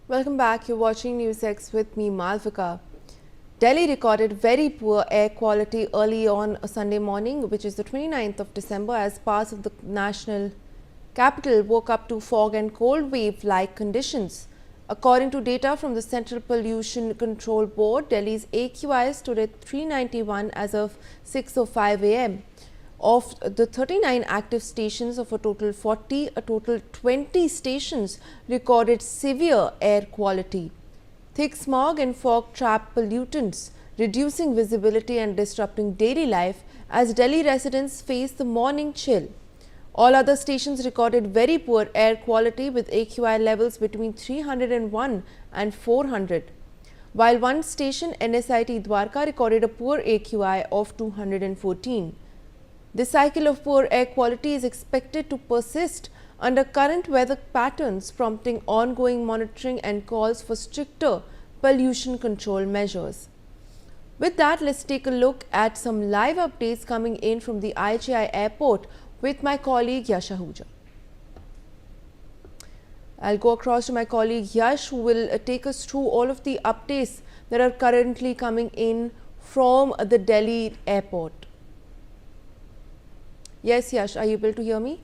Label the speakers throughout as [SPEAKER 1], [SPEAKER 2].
[SPEAKER 1] Welcome back. You're watching NewsX with me, Malvika. Delhi recorded very poor air quality early on a Sunday morning, which is the 29th of December, as parts of the national capital woke up to fog and cold wave-like conditions. According to data from the Central Pollution Control Board, Delhi's AQI stood at 391 as of 6:05 a.m. Of the 39 active stations of a total 40, a total 20 stations recorded severe air quality. Thick smog and fog trap pollutants, reducing visibility and disrupting daily life as Delhi residents face the morning chill. All other stations recorded very poor air quality with AQI levels between 301 and 400. While one station, NSIT Dwarka, recorded a poor AQI of 214. This cycle of poor air quality is expected to persist under current weather patterns, prompting ongoing monitoring and calls for stricter pollution control measures. With that, let's take a look at some live updates coming in from the IGI airport with my colleague Yash Ahuja. I'll go across to my colleague Yash, who will take us through all of the updates that are currently coming in from the Delhi airport. Yes, Yash, are you able to hear me?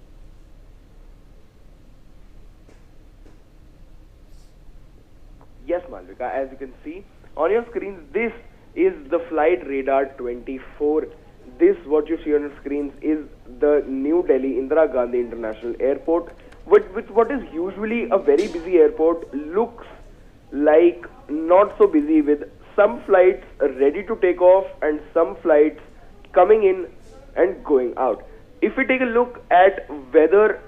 [SPEAKER 2] Yes, Malvika, as you can see on your screens, this is the flight radar 24. This, what you see on your screens, is the New Delhi Indira Gandhi International Airport, with what is usually a very busy airport, looks like not so busy, with some flights ready to take off and some flights coming in and going out. If we take a look at weather,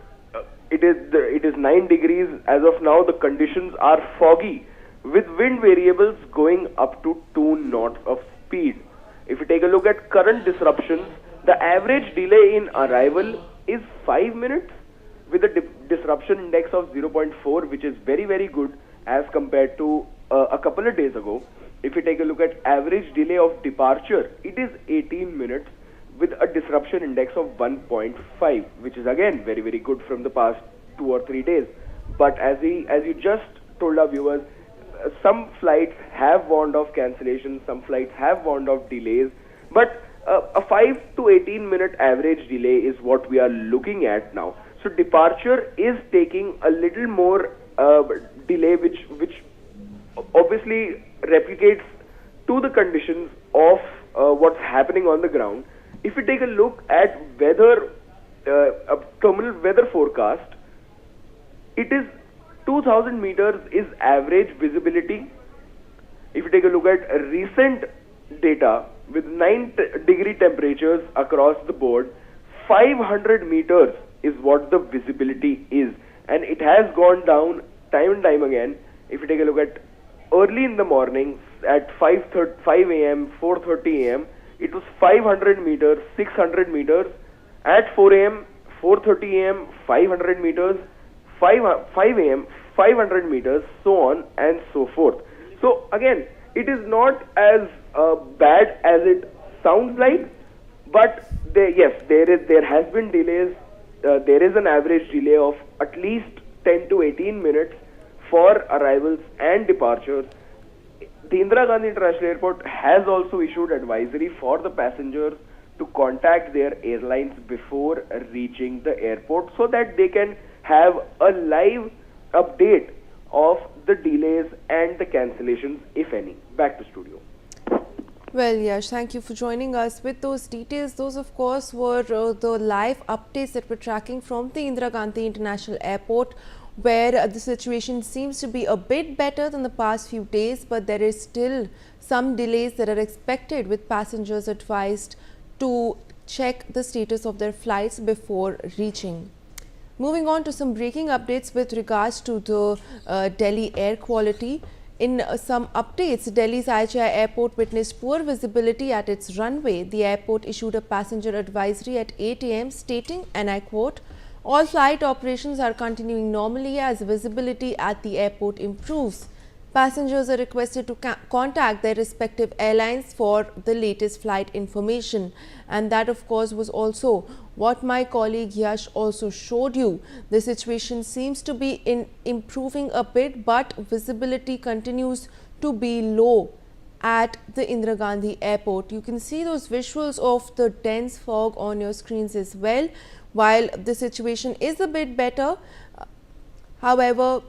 [SPEAKER 2] it is 9 degrees as of now. The conditions are foggy, with wind variables going up to 2 knots of speed. If we take a look at current disruptions, the average delay in arrival is 5 minutes with a disruption index of 0.4, which is very, very good as compared to a couple of days ago. If we take a look at average delay of departure, it is 18 minutes with a disruption index of 1.5, which is again very, very good from the past 2 or 3 days. But as you just told our viewers, some flights have warned of cancellations, some flights have warned of delays, but a 5 to 18 minute average delay is what we are looking at now. So departure is taking a little more delay, which obviously replicates to the conditions of what's happening on the ground. If we take a look at weather, terminal weather forecast, it is 2000 meters is average visibility. If you take a look at recent data with 9-degree temperatures across the board, 500 meters is what the visibility is, and it has gone down time and time again. If you take a look at early in the morning at 5 a.m., 4:30 a.m., it was 500 meters, 600 meters. At 4 a.m., 4:30 a.m., 500 meters. 5 a.m., 500 meters, so on and so forth. So again, it is not as bad as it sounds like, but there has been delays. There is an average delay of at least 10 to 18 minutes for arrivals and departures. The Indira Gandhi International Airport has also issued advisory for the passengers to contact their airlines before reaching the airport, so that they can have a live update of the delays and the cancellations, if any. Back to studio.
[SPEAKER 1] Well, Yash, thank you for joining us with those details. Those, of course, were the live updates that we're tracking from the Indira Gandhi International Airport, where the situation seems to be a bit better than the past few days, but there is still some delays that are expected, with passengers advised to check the status of their flights before reaching. Moving on to some breaking updates with regards to the Delhi air quality. In some updates, Delhi's IGI airport witnessed poor visibility at its runway. The airport issued a passenger advisory at 8 a.m. stating, and I quote, "All flight operations are continuing normally as visibility at the airport improves. Passengers are requested to contact their respective airlines for the latest flight information. And that, of course, was also what my colleague Yash also showed you. The situation seems to be improving a bit, but visibility continues to be low at the Indira Gandhi airport. You can see those visuals of the dense fog on your screens as well. While the situation is a bit better, however,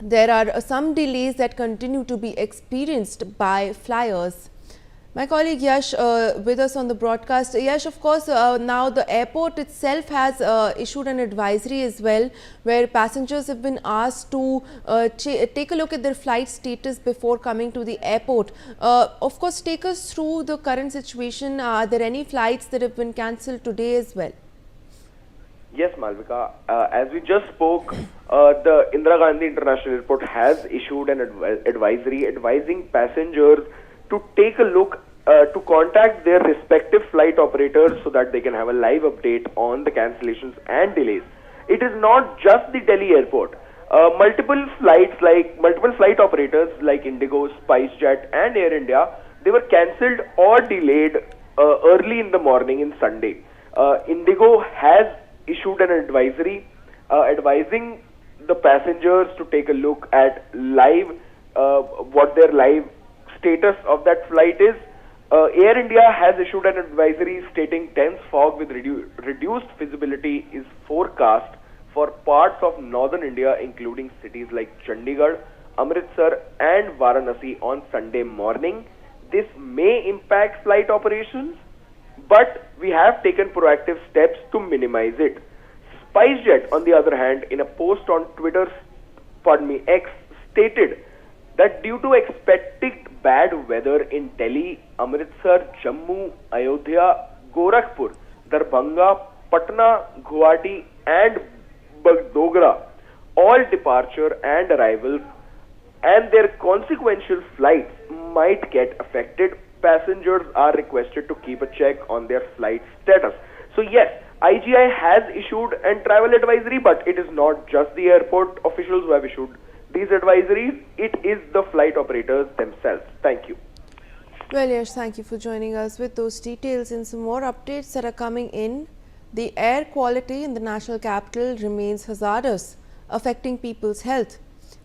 [SPEAKER 1] there are some delays that continue to be experienced by flyers. My colleague Yash with us on the broadcast. Yash, of course, now the airport itself has issued an advisory as well, where passengers have been asked to take a look at their flight status before coming to the airport. Of course, take us through the current situation. Are there any flights that have been cancelled today as well?
[SPEAKER 2] Yes, Malvika. As we just spoke, the Indira Gandhi International Airport has issued an advisory advising passengers to take a look, to contact their respective flight operators so that they can have a live update on the cancellations and delays. It is not just the Delhi airport. Multiple flight operators like Indigo, SpiceJet and Air India, they were cancelled or delayed early in the morning in Sunday. Indigo has issued an advisory advising the passengers to take a look at what their live status of that flight is. Air India has issued an advisory stating dense fog with reduced visibility is forecast for parts of northern India, including cities like Chandigarh, Amritsar and Varanasi on Sunday morning. This may impact flight operations, but we have taken proactive steps to minimize it. SpiceJet, on the other hand, in a post on X, stated that due to expected bad weather in Delhi, Amritsar, Jammu, Ayodhya, Gorakhpur, Darbhanga, Patna, Guwahati and Dogra, all departure and arrivals and their consequential flights might get affected. Passengers are requested to keep a check on their flight status. So yes, IGI has issued a travel advisory, but it is not just the airport officials who have issued these advisories. It is the flight operators themselves. Thank you.
[SPEAKER 1] Well, Yash, thank you for joining us with those details and some more updates that are coming in. The air quality in the national capital remains hazardous, affecting people's health.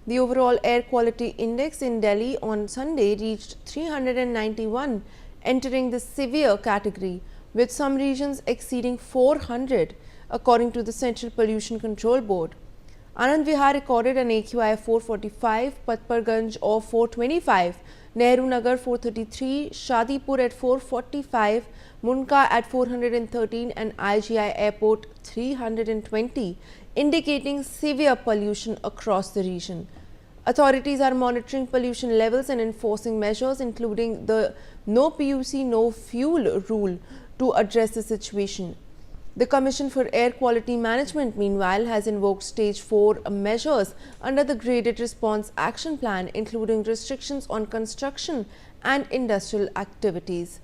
[SPEAKER 1] The overall air quality index in Delhi on Sunday reached 391, entering the severe category, with some regions exceeding 400, according to the Central Pollution Control Board. Anand Vihar recorded an AQI of 445, Patparganj of 425, Nehru Nagar 433, Shadipur at 445, Munka at 413 and IGI Airport 320, indicating severe pollution across the region. Authorities are monitoring pollution levels and enforcing measures, including the no PUC, no fuel rule, to address the situation. The Commission for Air Quality Management, meanwhile, has invoked Stage 4 measures under the Graded Response Action Plan, including restrictions on construction and industrial activities.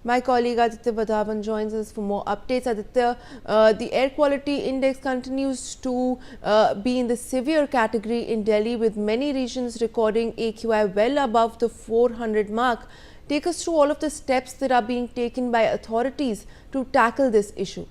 [SPEAKER 1] My colleague Aditya Badhavan joins us for more updates. Aditya, the air quality index continues to be in the severe category in Delhi, with many regions recording AQI well above the 400 mark. Take us through all of the steps that are being taken by authorities to tackle this issue.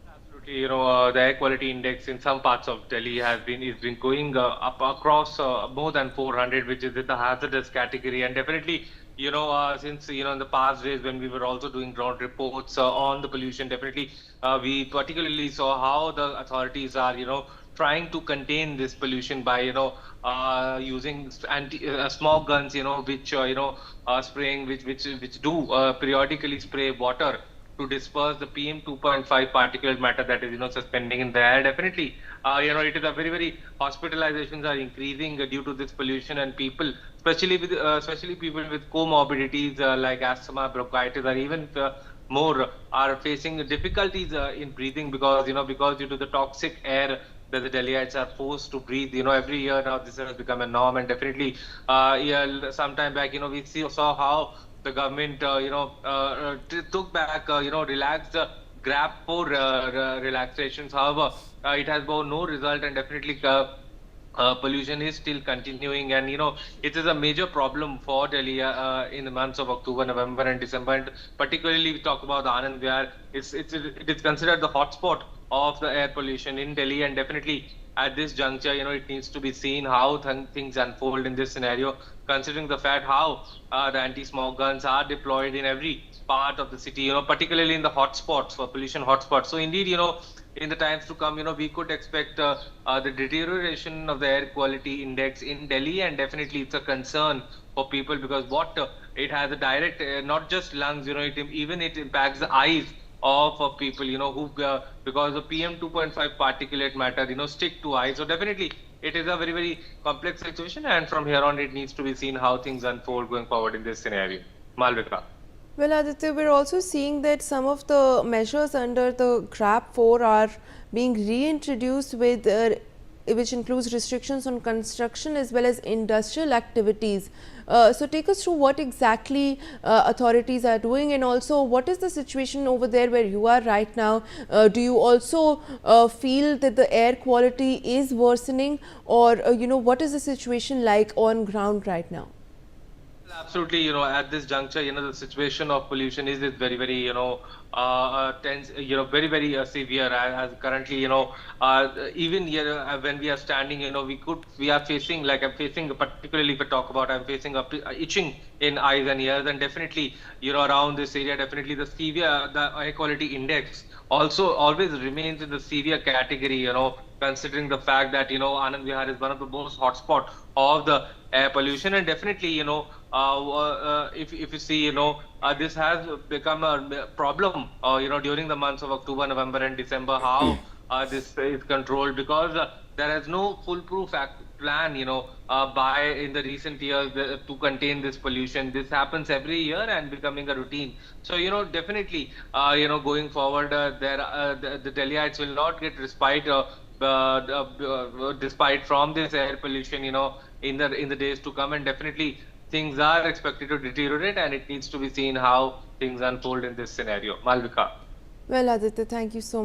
[SPEAKER 3] Absolutely, the air quality index in some parts of Delhi has been going up across more than 400, which is the hazardous category. And definitely, since in the past days when we were also doing ground reports on the pollution, definitely we particularly saw how the authorities are trying to contain this pollution by using smog guns, which spraying, which do periodically spray water to disperse the PM 2.5 particulate matter that is suspending in the air. Definitely, it is a very hospitalizations are increasing due to this pollution, and people, especially people with comorbidities like asthma, bronchitis, or even more are facing difficulties in breathing because due to the toxic air that the Delhiites are forced to breathe. Every year now this has become a norm, and definitely, sometime back, we saw how the government, took back, relaxed the grab for relaxations. However, it has borne no result, and definitely pollution is still continuing, and it is a major problem for Delhi in the months of October, November, and December. And particularly, we talk about Anand Vihar. It is considered the hotspot of the air pollution in Delhi, and definitely at this juncture, it needs to be seen how things unfold in this scenario, considering the fact how the anti-smog guns are deployed in every part of the city, particularly in the hotspots, for pollution hotspots. So indeed, in the times to come, we could expect the deterioration of the air quality index in Delhi, and definitely it's a concern for people, because what it has a direct, not just lungs, it impacts the eyes of people, who because the PM 2.5 particulate matter, stick to eyes. So definitely it is a very, very complex situation, and from here on, it needs to be seen how things unfold going forward in this scenario. Malvika.
[SPEAKER 1] Well, Aditya, we're also seeing that some of the measures under the GRAP 4 are being reintroduced with which includes restrictions on construction as well as industrial activities. So take us through what exactly authorities are doing, and also what is the situation over there where you are right now. Do you also feel that the air quality is worsening, or what is the situation like on ground right now?
[SPEAKER 3] Absolutely, at this juncture, the situation of pollution is very, very, tense, very, very severe, as currently, even here, when we are standing, we are facing, like I'm facing, particularly if I talk about, I'm facing a itching in eyes and ears, and definitely, around this area, definitely the air quality index also always remains in the severe category, considering the fact that, Anand Vihar is one of the most hotspot of the air pollution. And definitely, if you see, this has become a problem, during the months of October, November, and December, how this is controlled, because there is no foolproof plan, by in the recent years to contain this pollution. This happens every year and becoming a routine. So, definitely, going forward, the Delhiites will not get respite, despite from this air pollution, in the days to come, and definitely things are expected to deteriorate, and it needs to be seen how things unfold in this scenario. Malvika.
[SPEAKER 1] Well, Aditya, thank you so much.